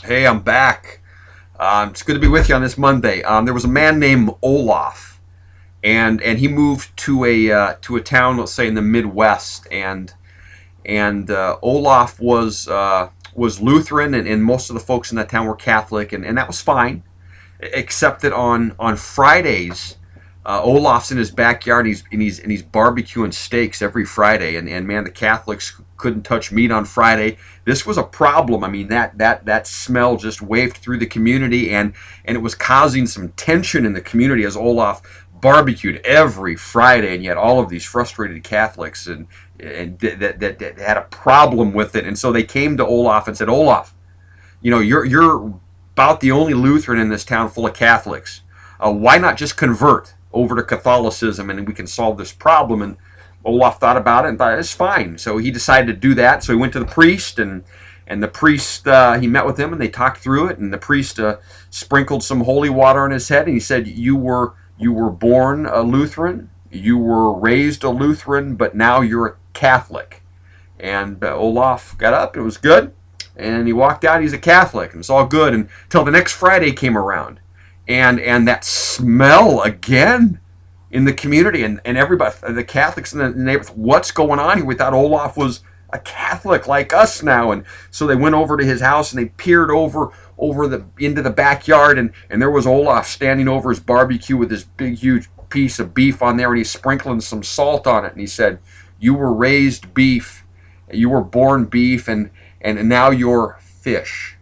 Hey, I'm back. It's good to be with you on this Monday. There was a man named Olaf, and he moved to a town, let's say in the Midwest, and Olaf was Lutheran, and most of the folks in that town were Catholic, and that was fine, except that on Fridays, Olaf's in his backyard, and he's barbecuing steaks every Friday, and man, the Catholics couldn't touch meat on Friday. This was a problem. I mean, that smell just wafted through the community, and it was causing some tension in the community as Olaf barbecued every Friday, and yet all of these frustrated Catholics and that had a problem with it, and so they came to Olaf and said, Olaf, you know, you're about the only Lutheran in this town full of Catholics. Why not just convert over to Catholicism and we can solve this problem? And Olaf thought about it and thought it's fine. So he decided to do that. So he went to the priest, and the priest, he met with him and they talked through it. And the priest sprinkled some holy water on his head, and he said, you were born a Lutheran, you were raised a Lutheran, but now you're a Catholic. And Olaf got up. It was good. And he walked out. He's a Catholic, and it's all good until the next Friday came around. And that smell again in the community, and everybody, the Catholics in the neighborhood, what's going on here? We thought Olaf was a Catholic like us now, and so they went over to his house and they peered into the backyard, and there was Olaf standing over his barbecue with this big huge piece of beef on there, and he's sprinkling some salt on it, and he said, "You were raised beef, you were born beef, and now you're fish."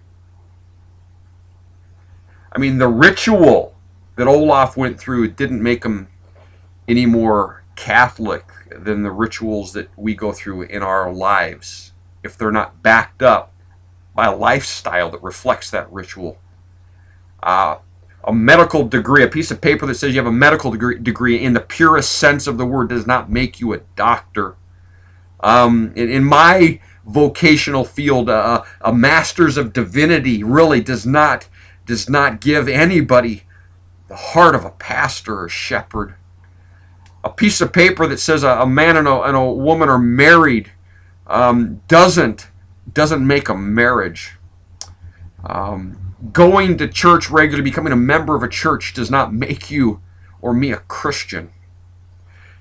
I mean, the ritual that Olaf went through didn't make him any more Catholic than the rituals that we go through in our lives, if they're not backed up by a lifestyle that reflects that ritual. A medical degree, a piece of paper that says you have a medical degree in the purest sense of the word, does not make you a doctor. In my vocational field, a master's of divinity really does not give anybody the heart of a pastor or shepherd. A piece of paper that says a man and a woman are married doesn't make a marriage. Going to church regularly, becoming a member of a church, does not make you or me a Christian.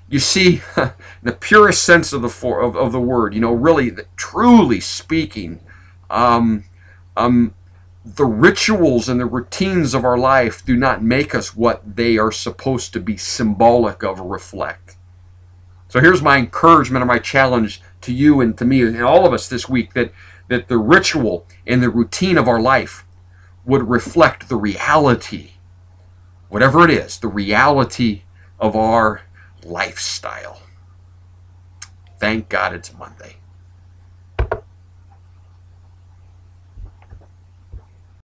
You see, the purest sense of the word, you know, really, truly speaking, the rituals and the routines of our life do not make us what they are supposed to be symbolic of or reflect. So here's my encouragement and my challenge to you and to me and all of us this week, that the ritual and the routine of our life would reflect the reality, whatever it is, the reality of our lifestyle. Thank God it's Monday.